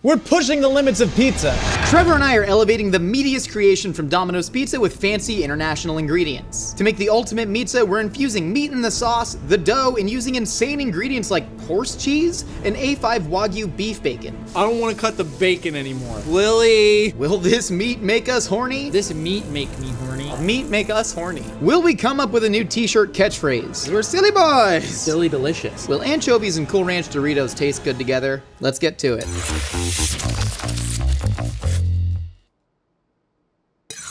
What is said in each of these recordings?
We're pushing the limits of pizza. Trevor and I are elevating the meatiest creation from Domino's Pizza with fancy international ingredients. To make the ultimate pizza, we're infusing meat in the sauce, the dough, and using insane ingredients like horse cheese and A5 Wagyu beef bacon. I don't want to cut the bacon anymore. Lily! Will this meat make us horny? This meat make me horny. Meat make us horny. Will we come up with a new t-shirt catchphrase? We're silly boys! Silly delicious. Will anchovies and Cool Ranch Doritos taste good together? Let's get to it.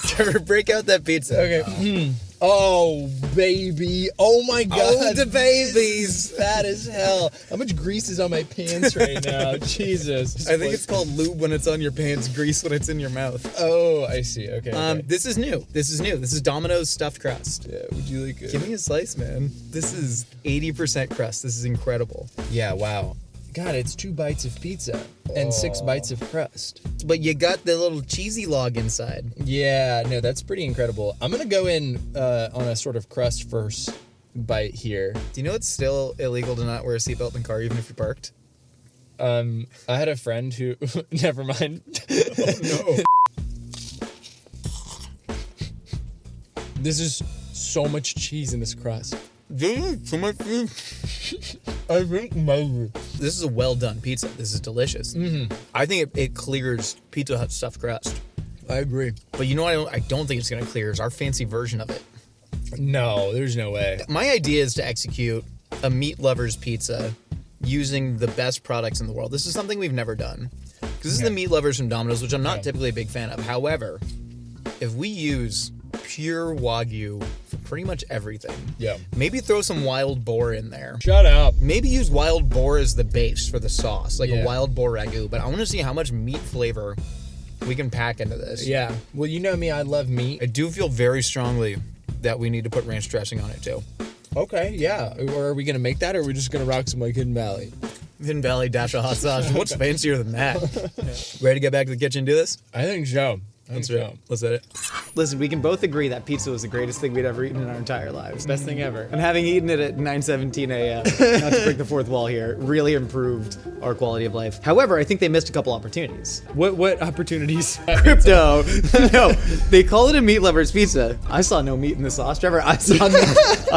Trevor, break out that pizza. Okay. Oh, baby. Oh, my God. Oh, the babies. Fat as hell. How much grease is on my pants right now? Jesus. I think it's called lube when it's on your pants, grease when it's in your mouth. Oh, I see. Okay. Okay. This is new. This is Domino's stuffed crust. Yeah, would you like it? Give me a slice, man. This is 80% crust. This is incredible. Yeah, wow. God, it's 2 bites of pizza and 6 bites of crust. But you got the little cheesy log inside. Yeah, no, that's pretty incredible. I'm gonna go in on a sort of crust first bite here. Do you know it's still illegal to not wear a seatbelt in the car even if you're parked? I had a friend who, never mind. Oh, no. This is so much cheese in this crust. Dude, so much food. I think maybe. This is a well done pizza. This is delicious. I think it clears Pizza Hut stuffed crust. I agree. But you know what I don't think it's gonna clear is our fancy version of it. No, there's no way. My idea is to execute a meat lover's pizza using the best products in the world. This is something we've never done. Because this is the meat lovers from Domino's, which I'm not typically a big fan of. However, if we use pure Wagyu for pretty much everything. Yeah. Maybe throw some wild boar in there. Shut up. Maybe use wild boar as the base for the sauce, like Yeah. a wild boar ragu. But I want to see how much meat flavor we can pack into this. Yeah. Well, you know me, I love meat. I do feel very strongly that we need to put ranch dressing on it too. Okay, yeah. Or are we gonna make that, or are we just gonna rock some like Hidden Valley? Hidden Valley dash of hot sauce. What's fancier than that? Ready to get back to the kitchen and do this? I think so. Let's hit it. Listen, we can both agree that pizza was the greatest thing we'd ever eaten in our entire lives. Best thing ever. And having eaten it at 9:17 a.m., not to break the fourth wall here, really improved our quality of life. However, I think they missed a couple opportunities. What opportunities? Crypto. No, they call it a meat lover's pizza. I saw no meat in the sauce, Trevor. I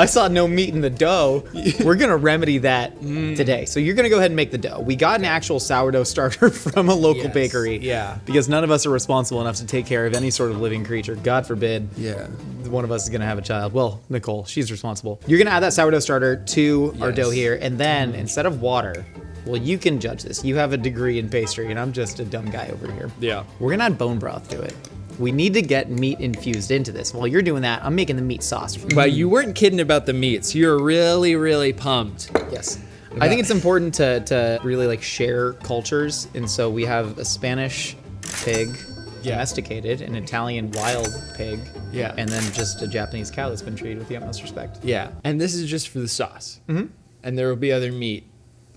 saw no meat in the dough. We're gonna remedy that today. So you're gonna go ahead and make the dough. We got an actual sourdough starter from a local bakery. Yeah. Because none of us are responsible enough to take care of any sort of living creature. God forbid. Yeah. One of us is gonna have a child. Well, Nicole, she's responsible. You're gonna add that sourdough starter to our dough here, and then instead of water, well, you can judge this. You have a degree in pastry, and I'm just a dumb guy over here. Yeah. We're gonna add bone broth to it. We need to get meat infused into this. While you're doing that, I'm making the meat sauce. But you weren't kidding about the meats. You're really, really pumped. Yes. I think it's important to really like share cultures, and so we have a Spanish pig, domesticated, an Italian wild pig, and then just a Japanese cow that's been treated with the utmost respect. Yeah. And this is just for the sauce. And there will be other meat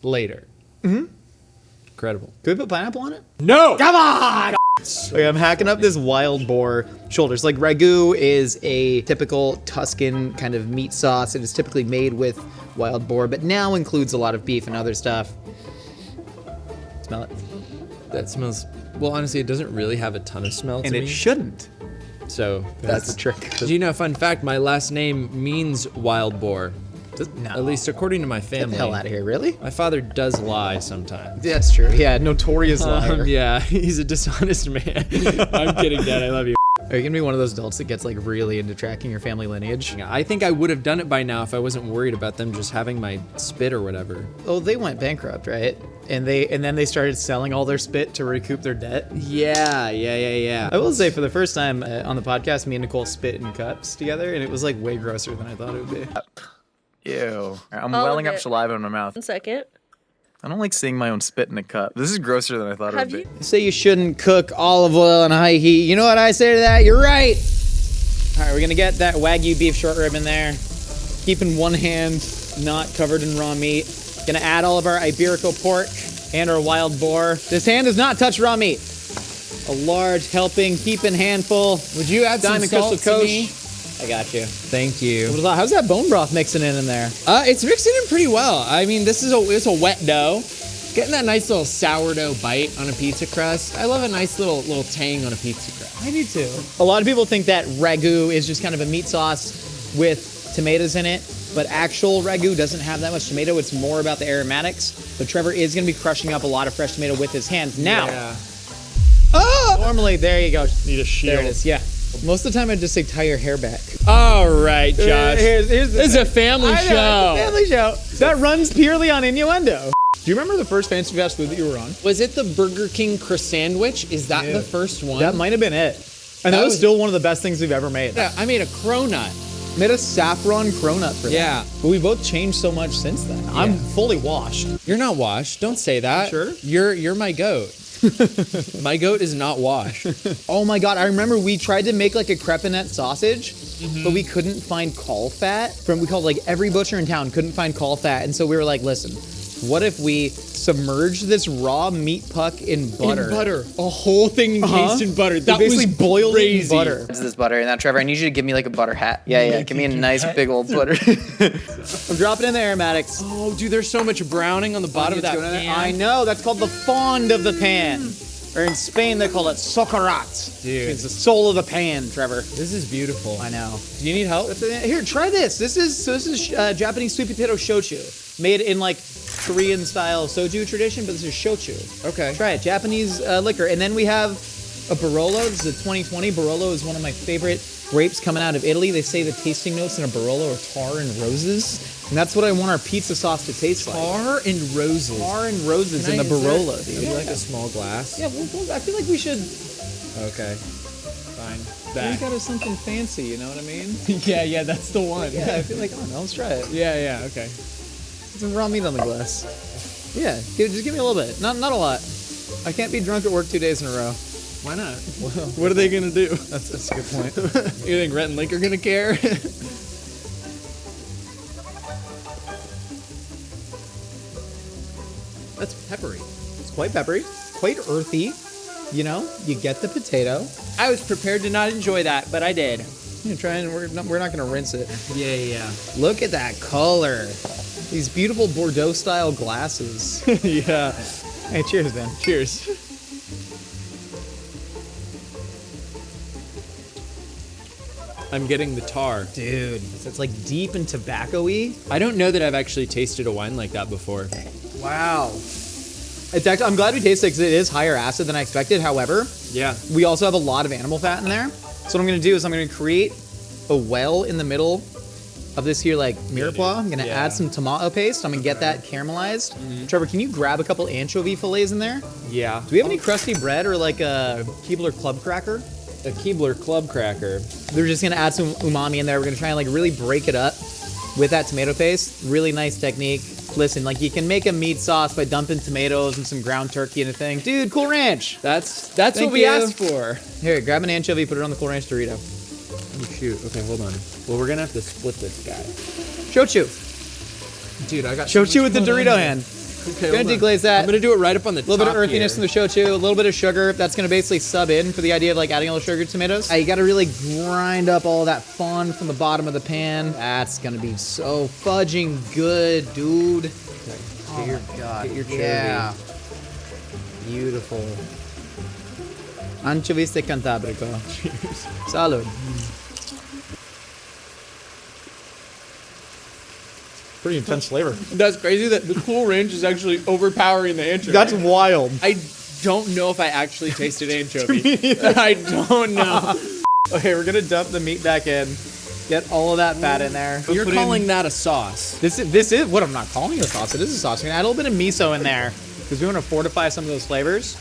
later. Incredible. Could we put pineapple on it? No! Come on! Okay, I'm hacking up this wild boar shoulders. Like ragu is a typical Tuscan kind of meat sauce. It is typically made with wild boar, but now includes a lot of beef and other stuff. Smell it. That smells... Well, honestly, it doesn't really have a ton of smell to And me. it shouldn't. So That's the trick. Do you know, fun fact, my last name means wild boar. No. At least according to my Get family. the hell out of here, really? My father does lie sometimes. That's true. Yeah, notorious liar. Yeah, he's a dishonest man. I'm kidding, Dad. I love you. Are you gonna be one of those adults that gets like really into tracking your family lineage? I think I would have done it by now if I wasn't worried about them just having my spit or whatever. Oh, they went bankrupt, right? And then they started selling all their spit to recoup their debt. Yeah. I will say, for the first time on the podcast, me and Nicole spit in cups together, and it was like way grosser than I thought it would be. Ew. I'm All welling of up it. saliva in my mouth. 1 second. I don't like seeing my own spit in a cup. This is grosser than I thought Have it would you? be. Say you shouldn't cook olive oil on high heat. You know what I say to that? You're right. All right, we're gonna get that Wagyu beef short rib in there. Keeping one hand not covered in raw meat. Gonna add all of our Iberico pork and our wild boar. This hand does not touch raw meat. A large helping, heaping handful. Would you add Diamond some salt Crystal to Coach. me? I got you. Thank you. How's that bone broth mixing in there? It's mixing in pretty well. I mean, it's a wet dough. Getting that nice little sourdough bite on a pizza crust. I love a nice little tang on a pizza crust. I do too. A lot of people think that ragu is just kind of a meat sauce with tomatoes in it, but actual ragu doesn't have that much tomato. It's more about the aromatics. But Trevor is going to be crushing up a lot of fresh tomato with his hands. Now, normally, there you go. Need a shield. There it is, yeah. Most of the time, I just say tie your hair back. All right, Josh. Here's This is a family I know, show. it's a family show. That runs purely on innuendo. Do you remember the first fancy fast food that you were on? Was it the Burger King Crust sandwich? Is that the first one? That might have been it. And that was still one of the best things we've ever made. Yeah, I made a cronut. Made a saffron cronut for that. Yeah. But we both changed so much since then. I'm fully washed. You're not washed. Don't say that. Sure? You're my goat. My goat is not washed. Oh my God, I remember we tried to make like a crepinette sausage, but we couldn't find caul fat. We called like every butcher in town, couldn't find caul fat. And so we were like, listen, what if we submerge this raw meat puck in butter? In butter. A whole thing encased in butter. That was basically boiled crazy. in butter. This is butter. Now, Trevor, I need you to give me like a butter hat. Yeah. Give me a nice big old butter. I'm dropping in the aromatics. Oh, dude, there's so much browning on the bottom of that pan. I know. That's called the fond of the pan. Or in Spain, they call it socarat. Dude. It's the soul of the pan, Trevor. This is beautiful. I know. Do you need help? Here, try this. This is Japanese sweet potato shochu, made in like Korean style soju tradition, but this is shochu. Okay. Try it. Japanese liquor, and then we have a Barolo. This is a 2020. Barolo is one of my favorite grapes coming out of Italy. They say the tasting notes in a Barolo are tar and roses, and that's what I want our pizza sauce to taste like. Tar and roses. Tar and roses Can in I- the is there- Barolo, dude. Would you like a small glass? Yeah, well, I feel like we should. Okay. Fine. We Back. got us something fancy. You know what I mean? Yeah, that's the one. Yeah, I feel like, oh no, let's try it. Yeah, okay. Some raw meat on the glass. Yeah, just give me a little bit. Not a lot. I can't be drunk at work 2 days in a row. Why not? What are they gonna do? That's a good point. You think Rhett and Link are gonna care? That's peppery. It's quite peppery, quite earthy. You know, you get the potato. I was prepared to not enjoy that, but I did. You try and we're not gonna rinse it. Yeah. Look at that color. These beautiful Bordeaux style glasses. Yeah. Hey, cheers, man. Cheers. I'm getting the tar. Dude, it's like deep and tobacco-y. I don't know that I've actually tasted a wine like that before. Wow. It's actually, I'm glad we tasted it because it is higher acid than I expected. However, Yeah. we also have a lot of animal fat in there. So what I'm gonna do is I'm gonna create a well in the middle of this here like mirepoix. I'm gonna add some tomato paste. I'm gonna get that caramelized. Trevor, can you grab a couple anchovy fillets in there? Yeah. Do we have any crusty bread or like a Keebler club cracker? A Keebler club cracker. We're just gonna add some umami in there. We're gonna try and like really break it up with that tomato paste. Really nice technique. Listen, like you can make a meat sauce by dumping tomatoes and some ground turkey in a thing. Dude, Cool Ranch. That's Thank what we you. asked for. Here, grab an anchovy, put it on the Cool Ranch Dorito. Oh shoot. Okay, hold on. Well, we're gonna have to split this guy. Shochu. Dude, I got Shochu with the Dorito hand. Okay, Gonna deglaze that. I'm gonna do it right up on the A little bit of earthiness here. in the shochu, a little bit of sugar. That's gonna basically sub in for the idea of like adding a little sugar to tomatoes. You gotta really grind up all that fond from the bottom of the pan. That's gonna be so fudging good, dude. Oh my God. get your yeah. Beautiful. Anchovies de Cantabrico. Cheers. Salud. Pretty intense flavor. That's crazy that the Cool Ranch is actually overpowering the anchovy. That's wild. I don't know if I actually tasted anchovy. I don't know. Okay, we're gonna dump the meat back in. Get all of that fat in there. You're Put calling in, that a sauce. this is what I'm not calling it a sauce. It is a sauce. We're gonna add a little bit of miso in there because we want to fortify some of those flavors.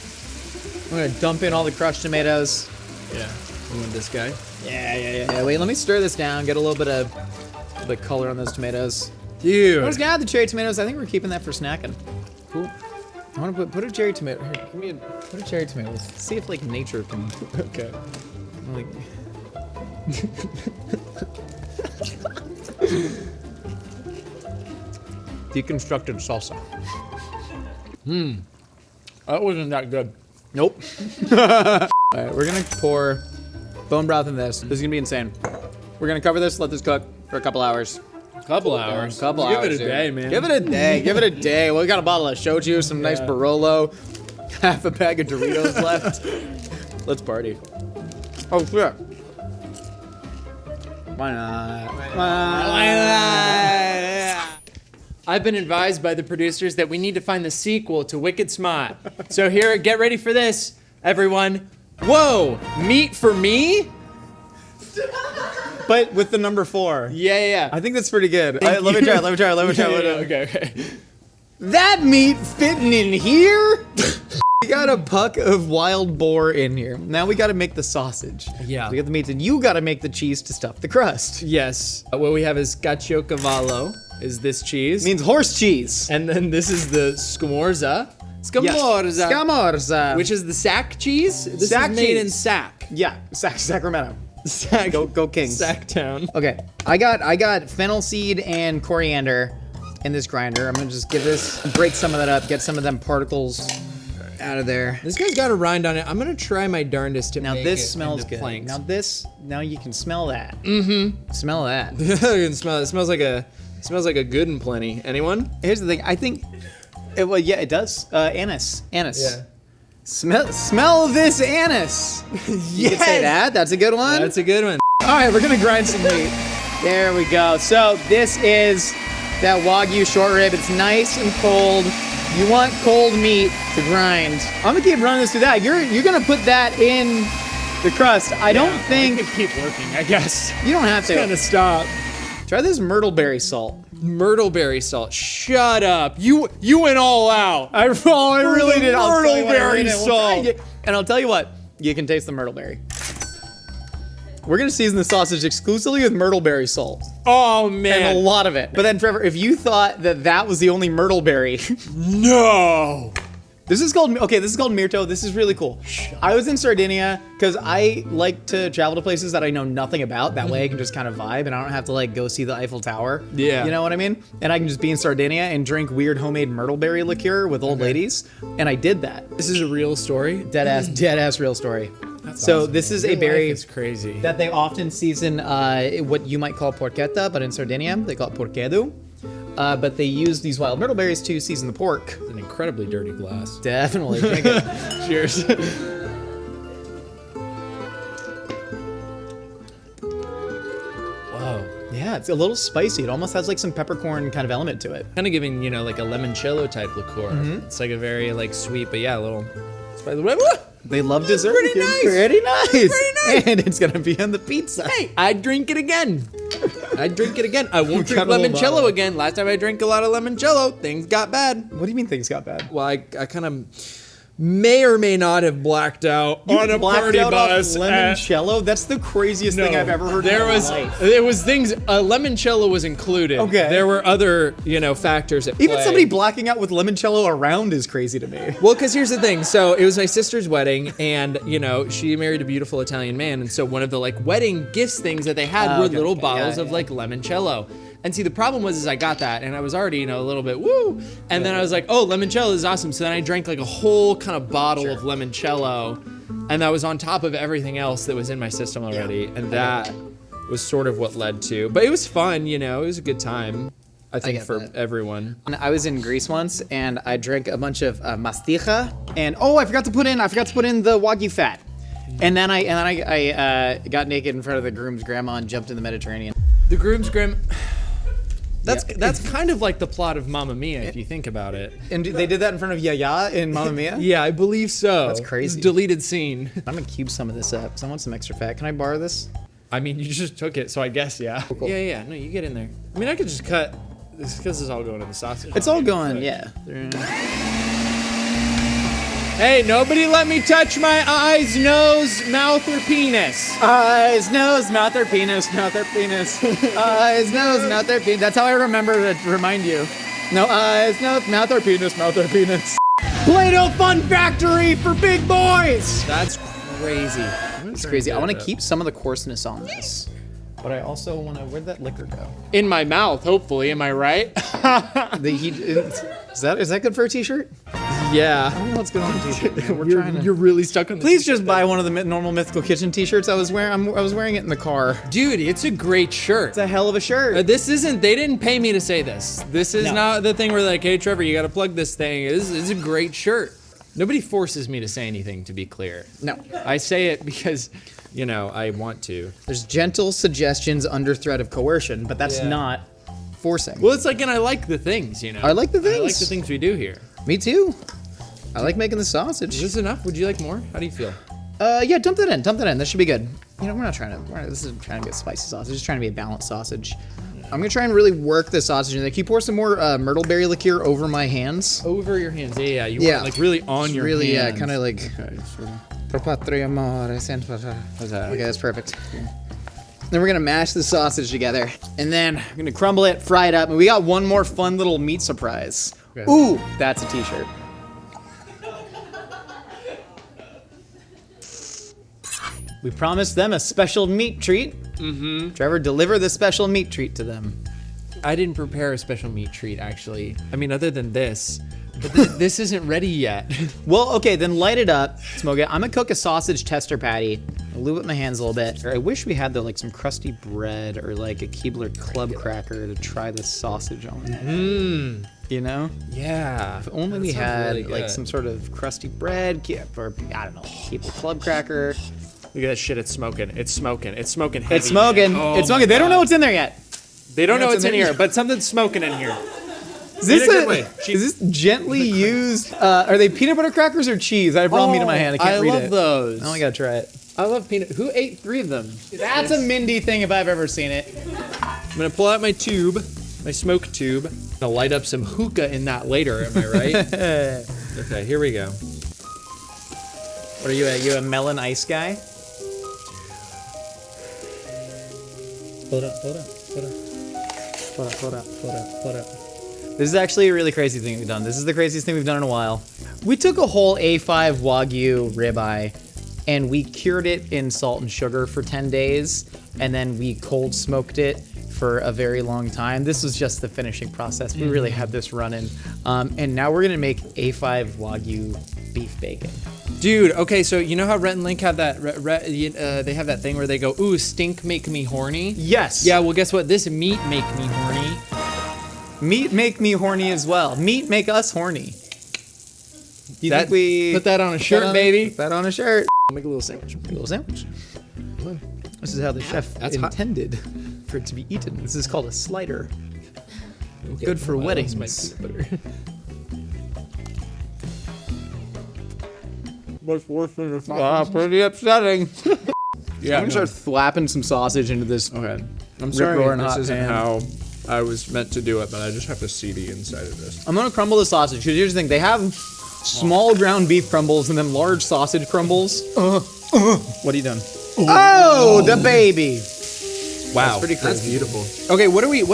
We're gonna dump in all the crushed tomatoes. Yeah. You want this guy? Yeah. Wait, let me stir this down. Get a little bit of the color on those tomatoes. Dude. I was gonna add the cherry tomatoes. I think we're keeping that for snacking. Cool. I want to put a cherry tomato. Here, give me put a cherry tomato. Let's see if like nature can. Okay. Like. Deconstructed salsa. That wasn't that good. Nope. All right, we're gonna pour bone broth in this. This is gonna be insane. We're gonna cover this, let this cook for a couple hours. Couple hours. Couple Give hours, it a dude. day, man. Give it a day. Give it a day. Well, we got a bottle of shochu, some nice Barolo, half a bag of Doritos left. Let's party. Oh, yeah. Why not? Why not? I've been advised by the producers that we need to find the sequel to Wicked Smart. So here, get ready for this, everyone. Whoa, meat for me? But with the number 4. Yeah. I think that's pretty good. Let me try. Okay. That meat fitting in here? We got a puck of wild boar in here. Now we got to make the sausage. Yeah. We got the meats, and you got to make the cheese to stuff the crust. Yes. What we have is caciocavallo, is this cheese. Means horse cheese. And then this is the scamorza. Yes. Scamorza. Which is the sack cheese. This Sack is made in cheese. Sac. Yeah, Sacramento. Sac. Go Kings. Sacktown. Okay, I got fennel seed and coriander in this grinder. I'm gonna just break some of that up, get some of them particles out of there. This guy's got a rind on it. I'm gonna try my darndest to Now make this it smells into good. planks. Now you can smell that. Mm-hmm. Smell that. You can smell it. It smells like a good and plenty. Anyone? Here's the thing. I think, it does. Anise. Yeah. Smell this anise. You can say that. That's a good one. That's a good one. All right, we're gonna grind some meat. There we go. So this is that Wagyu short rib. It's nice and cold. You want cold meat to grind. I'm gonna keep running this through that. You're gonna put that in the crust. I don't think I could keep working, I guess. you don't have to. Kind of stop. Try this myrtleberry salt. Myrtleberry salt. Shut up. You went all out. I really did. I'll tell you what, I really Myrtleberry did. salt. And I'll tell you what, you can taste the myrtleberry. We're gonna season the sausage exclusively with myrtleberry salt. Oh And man. a lot of it. But then Trevor, if you thought that was the only myrtleberry, No. this is called Myrto. This is really cool. I was in Sardinia because I like to travel to places that I know nothing about. That way I can just kind of vibe and I don't have to go see the Eiffel Tower. Yeah. You know what I mean? And I can just be in Sardinia and drink weird homemade myrtleberry liqueur with old ladies. And I did that. This is a real story. Dead ass real story. So awesome, this man. is Your a berry life is crazy. that they often season what you might call porchetta, but in Sardinia they call it porchedu. But they use these wild myrtleberries to season the pork. It's an incredibly dirty glass. Definitely. Drink it. Cheers. Wow. Yeah, it's a little spicy. It almost has some peppercorn kind of element to it. Kind of giving, like a limoncello type liqueur. It's like a very sweet, but yeah, a little spicy. They love dessert. pretty kid. nice. Pretty nice. Pretty nice. And it's gonna be on the pizza. Hey, I'd drink it again. I won't drink Got a little limoncello bottle. again. Last time I drank a lot of limoncello, things got bad. What do you mean things got bad? Well, I kind of may or may not have blacked out on a Blacked party out off bus. limoncello? That's the craziest thing I've ever heard There in my was life. there was things. Limoncello was included. Okay. There were other factors at play. Even somebody blacking out with limoncello around is crazy to me. Well, because here's the thing. So it was my sister's wedding, and she married a beautiful Italian man, and so one of the wedding gifts things that they had were okay, little okay, bottles yeah, of limoncello. And see, the problem was I got that, and I was already a little bit woo, and then I was like, oh, limoncello is awesome. So then I drank a whole kind of bottle of limoncello, and that was on top of everything else that was in my system already, and that was sort of what led to. But it was fun, it was a good time. I think get for that. everyone. I was in Greece once, and I drank a bunch of masticha, and I forgot to put in the Wagyu fat, and then I got naked in front of the groom's grandma and jumped in the Mediterranean. The groom's grim. That's Yeah. that's kind of like the plot of Mamma Mia if you think about it. And they did that in front of Yaya in Mamma Mia. Yeah, I believe so. That's crazy. It's a deleted scene. I'm gonna cube some of this up because I want some extra fat. Can I borrow this? I mean, you just took it, so I guess yeah. Cool. Yeah. No, you get in there. I mean, I could just cut. This because it's all going in the sausage. It's all going, yeah. Hey, nobody let me touch my eyes, nose, mouth, or penis. Eyes, nose, mouth, or penis, mouth, or penis. Eyes, nose, mouth, or penis. That's how I remember to remind you. No eyes, nose, mouth, or penis, mouth, or penis. Play-Doh Fun Factory for big boys. That's crazy. It's crazy. I want to keep some of the coarseness on this, but I also want to. Where'd that liquor go? In my mouth, hopefully. Am I right? Is that good for a t-shirt? Yeah. I don't know what's going on with the t-shirt. We're You're, trying to... you're really stuck on the Please just buy one of the normal Mythical Kitchen t-shirts I was wearing. I was wearing it in the car. Dude, it's a great shirt. It's a hell of a shirt. They didn't pay me to say this. This is No. not the thing where like, hey, Trevor, you got to plug this thing. It's a great shirt. Nobody forces me to say anything, to be clear. No. I say it because, you know, I want to. There's gentle suggestions under threat of coercion, but that's not forcing. Well, it's like, and I like the things, you know. I like the I like things. the things we do here. Me too. I like making the sausage. Is this enough? Would you like more? How do you feel? Yeah, dump that in. That should be good. You know, this isn't trying to be a spicy sausage. It's just trying to be a balanced sausage. I'm gonna try and really work the sausage in there. Can you pour some more myrtle berry liqueur over my hands? Over your hands. Yeah. You want it, like really on your really, hands. yeah, kind of like. Okay, sort of. Per patria amore, How's that? Okay, that's perfect. Then we're gonna mash the sausage together, and then we're gonna crumble it, fry it up, and we got one more fun little meat surprise. Okay. Ooh, that's a t-shirt. We promised them a special meat treat. Mm-hmm. Trevor, deliver the special meat treat to them. I didn't prepare a special meat treat, actually. I mean, other than this. But this isn't ready yet. Well, okay, then light it up, smoke it. I'm gonna cook a sausage tester patty. I'll lube up my hands a little bit. I wish we had like some crusty bread or like a Keebler club cracker to try this sausage on. Mmm. You know? Yeah. If only we had like some sort of crusty bread, or I don't know, Keebler club cracker. Look at that shit, it's smoking. It's smoking. It's smoking heavy. It's smoking. Oh it's smoking. They don't know what's in there yet. They don't know what's in there. here, but something's smoking in here. Is this, In a good way. is this gently used? Are they peanut butter crackers or cheese? I have raw meat in my hand. I can't read it. I love those. I only gotta try it. I love peanut. Who ate 3 of them? That's a Mindy thing if I've ever seen it. I'm gonna pull out my tube, my smoke tube. I'm gonna light up some hookah in that later, am I right? Okay, here we go. What are you? You a melon ice guy? Hold up. This is actually a really crazy thing we've done. This is the craziest thing we've done in a while. We took a whole A5 Wagyu ribeye and we cured it in salt and sugar for 10 days, and then we cold smoked it for a very long time. This was just the finishing process. We really had this running. And now we're gonna make A5 Wagyu beef bacon. Dude, okay, so you know how Rhett and Link have that, they have that thing where they go, ooh, stink make me horny? Yes. Yeah, well, guess what? This meat make me horny. Meat make me horny as well. Meat make us horny. Do you think we Put that on a shirt, baby. Put that on a shirt. Make a little sandwich. A little sandwich. This is how the chef That's hot. intended for it to be eaten. This is called a slider. Good for weddings. My peanut butter. What's worse than the Pretty upsetting. Yeah, I'm gonna start thwapping some sausage into this. Okay. I'm Rip sorry roaring if hot this isn't pan. how I was meant to do it, but I just have to see the inside of this. I'm gonna crumble the sausage because here's the thing: they have small ground beef crumbles and then large sausage crumbles. What are you doing? Oh, the baby. Wow, pretty that's crazy. beautiful. Okay, what do we go?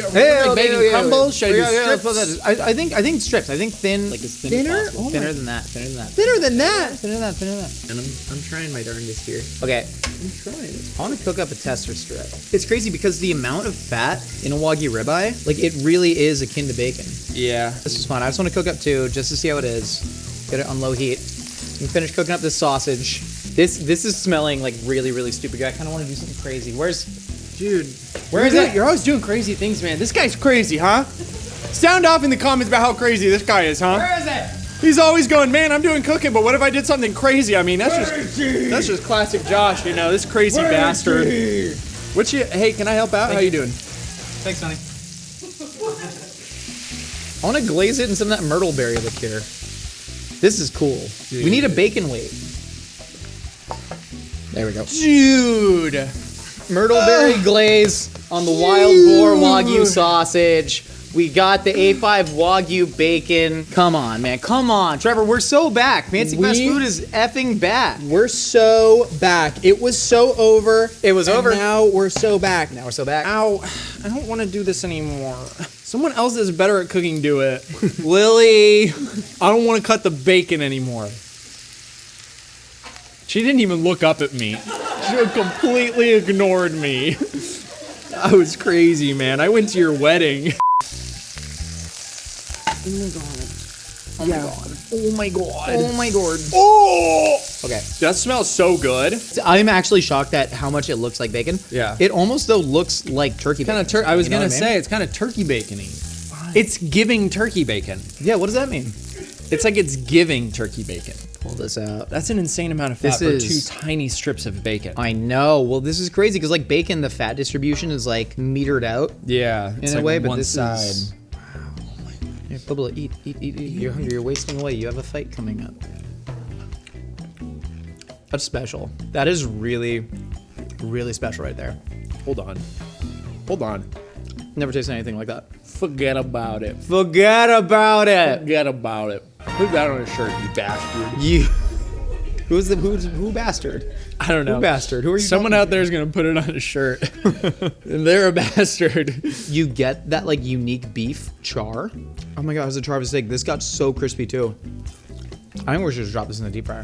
Hey, Like bacon crumbles? Should I do strips? I think strips. I think thin. Like as thin thinner? as possible. Thinner than that. Thinner than that. Thinner than that. Thinner than that. Thinner than that. And I'm trying my darndest here. Okay, I'm trying. I want to cook up a tester strip. It's crazy because the amount of fat in a Wagyu ribeye, like it really is akin to bacon. Yeah. This is fun. I just want to cook up 2 just to see how it is. Get it on low heat. And finish cooking up this sausage. This is smelling like really, really stupid. I kind of want to do something crazy. Dude, Where is it? You're always doing crazy things, man. This guy's crazy, huh? Sound off in the comments about how crazy this guy is, huh? Where is it? He's always going, man, I'm doing cooking, but what if I did something crazy? I mean, that's just classic Josh, you know, this crazy bastard. Hey, can I help out? How you doing? Thanks, honey. I want to glaze it in some of that myrtle berry liqueur. This is cool. Dude. We need a bacon weight. There we go. Dude. Myrtle berry glaze on the wild boar Wagyu sausage. We got the A5 Wagyu bacon. Come on, man. Come on. Trevor, we're so back. Fancy fast food is effing back. We're so back. It was so over. It was over. Now we're so back. Now we're so back. Ow. I don't want to do this anymore. Someone else is better at cooking do it. Lily. I don't want to cut the bacon anymore. She didn't even look up at me. She completely ignored me. I was crazy, man. I went to your wedding. Oh my god. Oh my god. Oh my god. Oh my god. Oh! Okay. That smells so good. I'm actually shocked at how much it looks like bacon. Yeah. It almost though looks like turkey bacon. I was You know gonna what I mean? say it's kind of turkey bacon-y. It's giving turkey bacon. Yeah, what does that mean? It's like it's giving turkey bacon. Pull this out. That's an insane amount of fat This for is- 2 tiny strips of bacon. I know. Well, this is crazy because like bacon, the fat distribution is like metered out Yeah, in a way, but one this side. is. Here, Bubba, eat. You're hungry. You're wasting away. You have a fight coming up. That's special. That is really, really special right there. Hold on. Never tasted anything like that. Forget about it. Forget about it. Forget about it. Put that on a shirt, you bastard. You. Who bastard? I don't know. Who bastard? Who are you? Someone talking out there is gonna put it on a shirt, and they're a bastard. You get that like unique beef char. Oh my god, it's a char of a steak. This got so crispy too. I think we should just drop this in the deep fryer.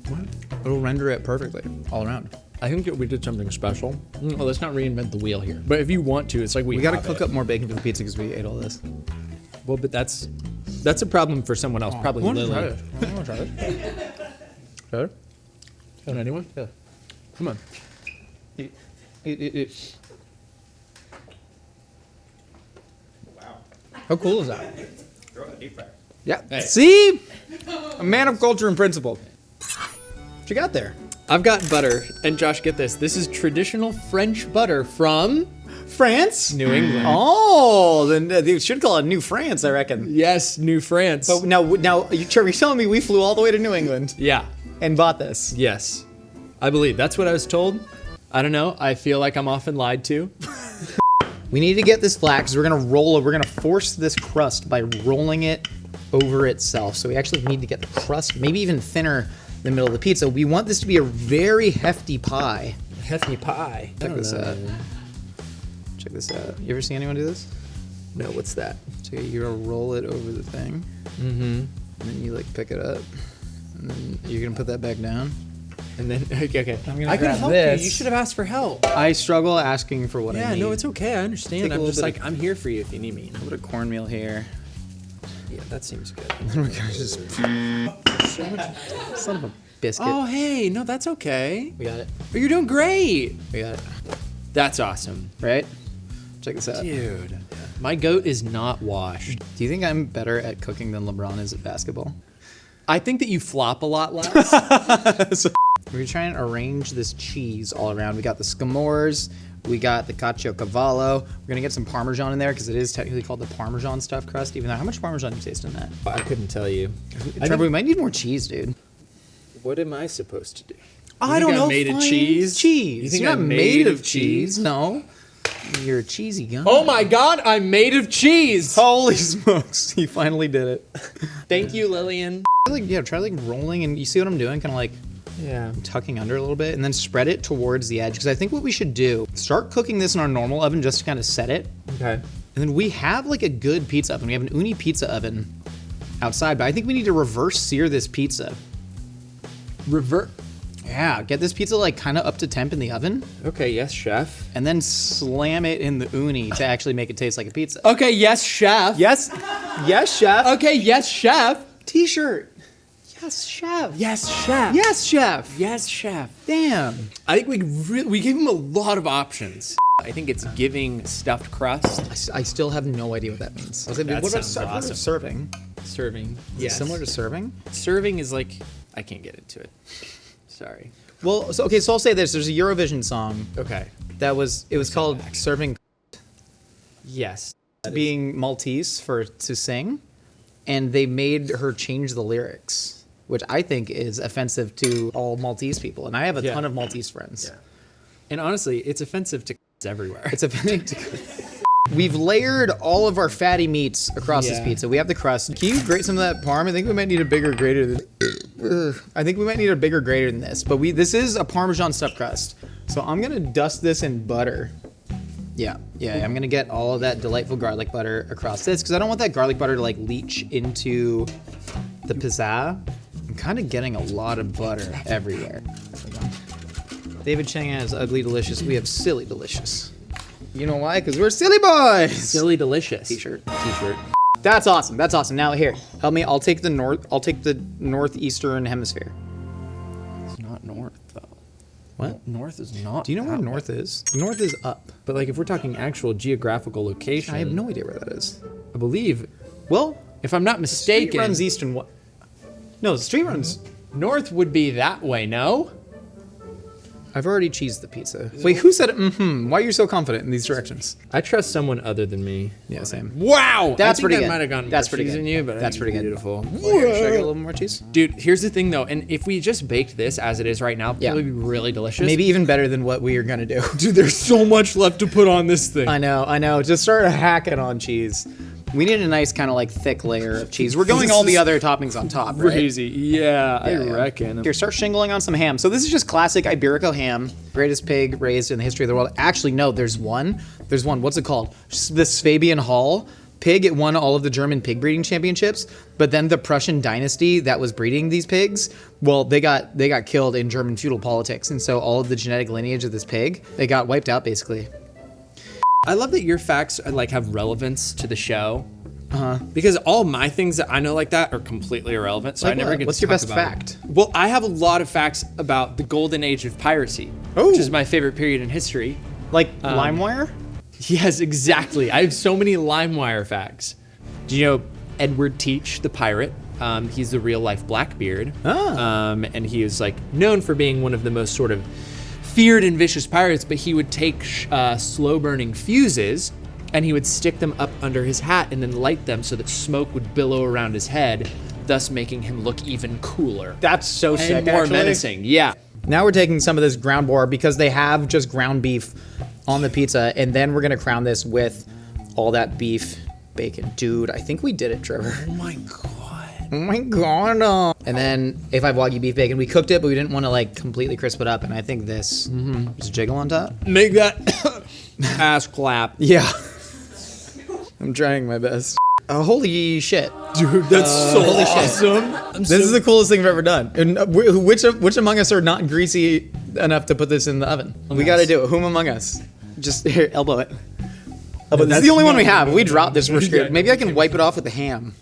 What? It'll render it perfectly all around. I think that we did something special. Well, let's not reinvent the wheel here. But if you want to, it's like We gotta have cook it. up more bacon for the pizza because we ate all this. Well, but that's a problem for someone else. Probably Lily. I want to try this. Sure. Don't anyone? Yeah. Come on. How cool is that? Throw it in the deep fryer. Yeah. Hey. See? A man of culture and principle. What you got there? I've got butter, and Josh, get this. This is traditional French butter from France? New England. Oh, then they should call it New France, I reckon. Yes, New France. But now, Trevor, you're telling me we flew all the way to New England Yeah. and bought this? Yes. I believe that's what I was told. I don't know. I feel like I'm often lied to. We need to get this flat because we're gonna force this crust by rolling it over itself. So we actually need to get the crust maybe even thinner in the middle of the pizza. We want this to be a very hefty pie. Hefty pie. Check this out. Check this out. You ever see anyone do this? No, what's that? So you're gonna roll it over the thing. Mm-hmm. And then you like pick it up. And then you're gonna put that back down. And then, okay. I'm gonna I could grab help this. you. You should have asked for help. I struggle asking for what I Yeah, need. no, it's okay. I understand. Take a I'm little just bit like, I'm here for you if you need me. A little bit of cornmeal here. Yeah, that seems good. We're gonna just son of a biscuit. Oh, hey, no, that's okay. We got it. Oh, you're doing great. We got it. That's awesome. Right? Check this out. Dude, my goat is not washed. Do you think I'm better at cooking than LeBron is at basketball? I think that you flop a lot less. We're gonna try and arrange this cheese all around. We got the scamores, we got the caciocavallo. We're gonna get some Parmesan in there because it is technically called the Parmesan stuffed crust. Even though, how much Parmesan do you taste in that? I couldn't tell you. Trevor, we might need more cheese, dude. What am I supposed to do? I don't know. Made of Fine cheese? Cheese. You think You're I'm not made made of of cheese. No. You're a cheesy guy. Oh my God, I'm made of cheese. Holy smokes! He finally did it. Thank you, Lillian. Try like rolling, and you see what I'm doing, kind of like Yeah. tucking under a little bit, and then spread it towards the edge. Because I think what we should do, start cooking this in our normal oven just to kind of set it. Okay. And then we have like a good pizza oven. We have an uni pizza oven outside, but I think we need to reverse sear this pizza. Yeah, get this pizza like kind of up to temp in the oven, Okay, yes, chef. and then slam it in the uni to actually make it taste like a pizza. Okay, yes, chef. Yes, yes, chef. Okay, yes, chef. T-shirt. Yes, chef. Yes, chef. Yes, chef. Yes, chef. Damn. I think we gave him a lot of options. I think it's giving stuffed crust. I still have no idea what that means. I was like, That what about sounds awesome. serving? Serving. Is it similar to serving? Serving is like, I can't get into it. Sorry. Well, so I'll say this. There's a Eurovision song Okay. it was called Serving, Yes. being Maltese to sing, and they made her change the lyrics, which I think is offensive to all Maltese people, and I have a Yeah. ton of Maltese friends. Yeah. And honestly, it's offensive to everywhere. It's offending to. We've layered all of our fatty meats across this Yeah. pizza. We have the crust. Can you grate some of that parm? I think we might need a bigger grater than. I think we might need a bigger grater than this. But this is a Parmesan stuffed crust, so I'm gonna dust this in butter. Yeah. I'm gonna get all of that delightful garlic butter across this because I don't want that garlic butter to like leach into the pizza. I'm kind of getting a lot of butter everywhere. David Chang has ugly delicious. We have silly delicious. You know why? Because we're silly boys. Silly delicious. T-shirt. T-shirt. That's awesome. That's awesome. Now here, help me. I'll take the northeastern hemisphere. It's not north though. What? North is not. Do you know where north is? North is up. But like, if we're talking actual geographical location, I have no idea where that is. I believe, Well, if I'm not street mistaken, runs east and what? No, the street runs. north would be that way. No. I've already cheesed the pizza. Wait, who said it? Why are you so confident in these directions? I trust someone other than me. Yeah, same. Wow, That's I think pretty that good. might have gotten That's more pretty cheese good. than you, but That's pretty good. beautiful. Should I get a little more cheese? Dude, here's the thing though, and if we just baked this as it is right now, Yeah. it would be really delicious. Maybe even better than what we are gonna do. dude, there's so much left to put on this thing. I know. Just start hacking on cheese. We need a nice kind of like thick layer of cheese. We're going all the other toppings on top, right? Crazy, yeah, I Yeah. reckon. Here, start shingling on some ham. So this is just classic Iberico ham, greatest pig raised in the history of the world. Actually, no, there's one. What's it called? The Swabian Hall pig. It won all of the German pig breeding championships. But then the Prussian dynasty that was breeding these pigs, well, they got killed in German feudal politics, and so all of the genetic lineage of this pig, they got wiped out basically. I love that your facts like have relevance to the show. Because all my things that I know like that are completely irrelevant, so Like I never what? get What's to your talk best about fact? it. Well, I have a lot of facts about the golden age of piracy, which is my favorite period in history. Like LimeWire? Yes, exactly. I have so many LimeWire facts. Do you know Edward Teach, the pirate? He's the real life Blackbeard. And he is like known for being one of the most sort of feared and vicious pirates, but he would take slow burning fuses and he would stick them up under his hat and then light them so that smoke would billow around his head, thus making him look even cooler. That's so sick, And more actually. menacing, yeah. Now we're taking some of this ground boar because they have just ground beef on the pizza, and then we're gonna crown this with all that beef bacon. Dude, I think we did it, Trevor. Oh my god. Oh my god. And then if I have Wagyu beef bacon, we cooked it, but we didn't want to like completely crisp it up, and I think this is jiggle on top. Make that ass clap. Yeah. I'm trying my best. Oh, holy shit. Dude, that's so Holy shit. awesome. This is the coolest thing I've ever done. And which among us are not greasy enough to put this in the oven? We gotta do it. Whom among us? Just here, elbow it. Elbow. This is the only one we have. If we drop this, we're screwed. Maybe I can wipe it off with the ham.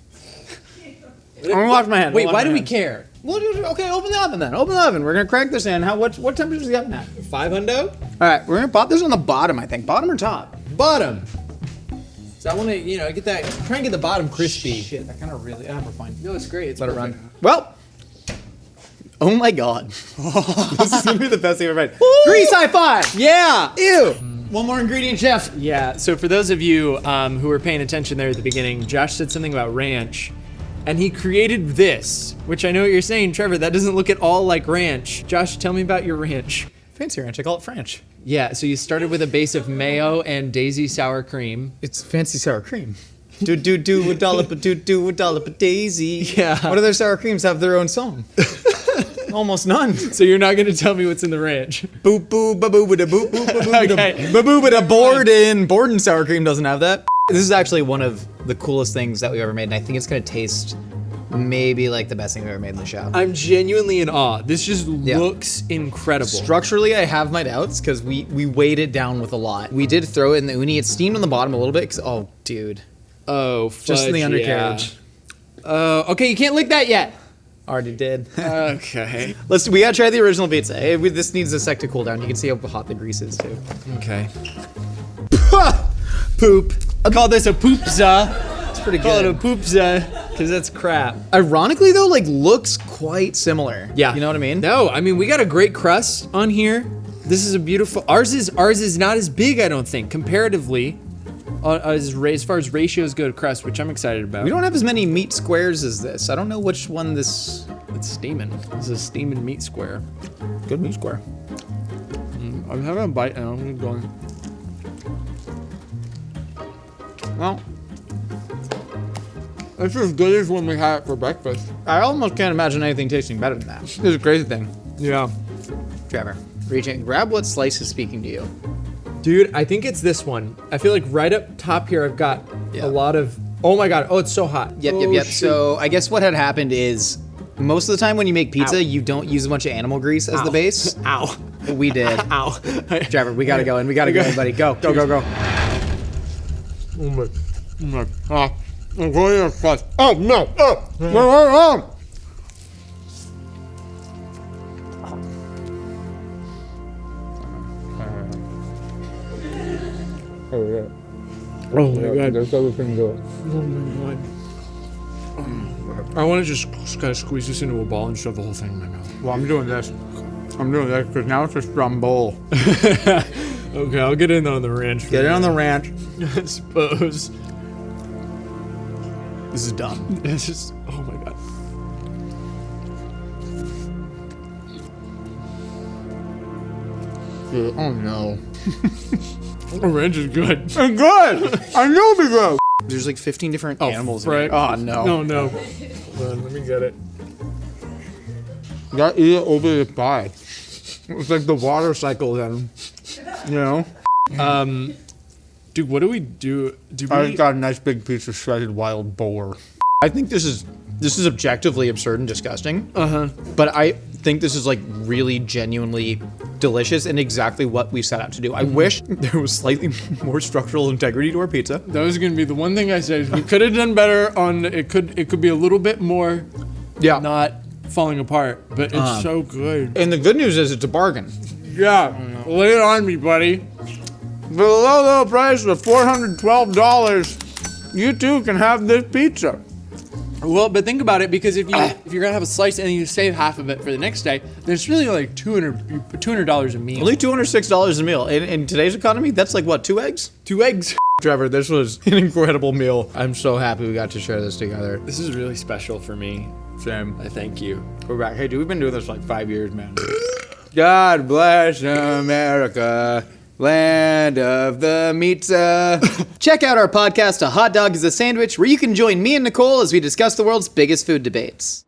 I'm gonna wash my hands. Wait, why do we care? Well, okay, open the oven then. Open the oven. We're gonna crank this in. What temperature is the oven at? 500? All right, we're gonna pop this on the bottom, I think. Bottom or top? Bottom. So I want to, get that, try and get the bottom crispy. Shit, that kind of really. We're fine. No, it's great. It's Let it perfect. run. Well. Oh my god. This is gonna be the best thing I've ever made. Grease high five! Yeah. Ew! One more ingredient, chef. Yeah. So for those of you who were paying attention there at the beginning, Josh said something about ranch, and he created this, which I know what you're saying, Trevor. That doesn't look at all like ranch. Josh, tell me about your ranch. Fancy ranch, I call it French. Yeah. So you started with a base of mayo and daisy sour cream. It's fancy sour cream. Do a dollop of daisy. Yeah. What other sour creams have their own song? Almost none. So you're not going to tell me what's in the ranch. Boop boop ba boo ba da boop boop ba boo ba da Okay. ba boo ba da Borden sour cream doesn't have that. This is actually one of the coolest things that we've ever made, and I think it's gonna taste maybe like the best thing we've ever made in the shop. I'm genuinely in awe. This just looks incredible. Structurally, I have my doubts because we weighed it down with a lot. We did throw it in the uni. It's steamed on the bottom a little bit because, oh, dude. Oh, Just in the fudge, undercarriage. Yeah. Okay, you can't lick that yet. Already did. Okay. We gotta try the original pizza. This needs a sec to cool down. You can see how hot the grease is too. Okay. Poop. I call this a poopza. It's pretty Call it a good. poopza because that's crap. Ironically though, like looks quite similar. Yeah. You know what I mean? No, I mean we got a great crust on here. This is a beautiful. Ours is not as big, I don't think, comparatively. As far as ratios go to crust, which I'm excited about. We don't have as many meat squares as this. I don't know which one this. It's steaming. This is a steaming meat square. Good meat square. I'm having a bite now. I'm going. Well, It's as good as when we had it for breakfast. I almost can't imagine anything tasting better than that. This is a crazy thing. Yeah. Trevor, reach in, grab what slice is speaking to you. Dude, I think it's this one. I feel like right up top here, I've got Yeah. a lot of. Oh my god! Oh, it's so hot. Yep. Oh, shoot. So I guess what had happened is most of the time when you make pizza, Ow. you don't use a bunch of animal grease as the base. Ow. We did. Ow. Trevor, we gotta go in. We gotta go in, buddy. Go, go, go, go. Oh my. Oh my. Ah. I'm going to crust. Oh, no. Oh. Oh my god. There's other thing to it. Oh my god. I want to just kind of squeeze this into a ball and shove the whole thing in my mouth. Well, I'm doing this because now it's a stromboli. Okay, I'll get in on the ranch. Get it on the ranch. I suppose. This is dumb. It's just, oh my god. Oh no. The ranch is good. It's good. I knew it'd be good. There's like 15 different animals in right. it. Oh no. No. Hold on, let me get it. You gotta eat it over the pie. It's like the water cycle then. You know? Dude, what do we do? I got a nice big piece of shredded wild boar. I think this is objectively absurd and disgusting. But I think this is like really genuinely delicious and exactly what we set out to do. I wish there was slightly more structural integrity to our pizza. That was gonna be the one thing I said. We could have done better on it. Could be a little bit more, Yeah. not falling apart. But it's so good. And the good news is it's a bargain. Yeah, lay it on me, buddy. For the low price of $412, you too can have this pizza. Well, but think about it, because if you're gonna have a slice and you save half of it for the next day, then it's really like $200 a meal. Only $206 a meal. In today's economy, that's like what, 2 eggs? 2 eggs. Trevor, this was an incredible meal. I'm so happy we got to share this together. This is really special for me. Same. I thank you. We're back. Hey, dude, we've been doing this for like 5 years, man. God bless America, land of the pizza. Check out our podcast, A Hot Dog is a Sandwich, where you can join me and Nicole as we discuss the world's biggest food debates.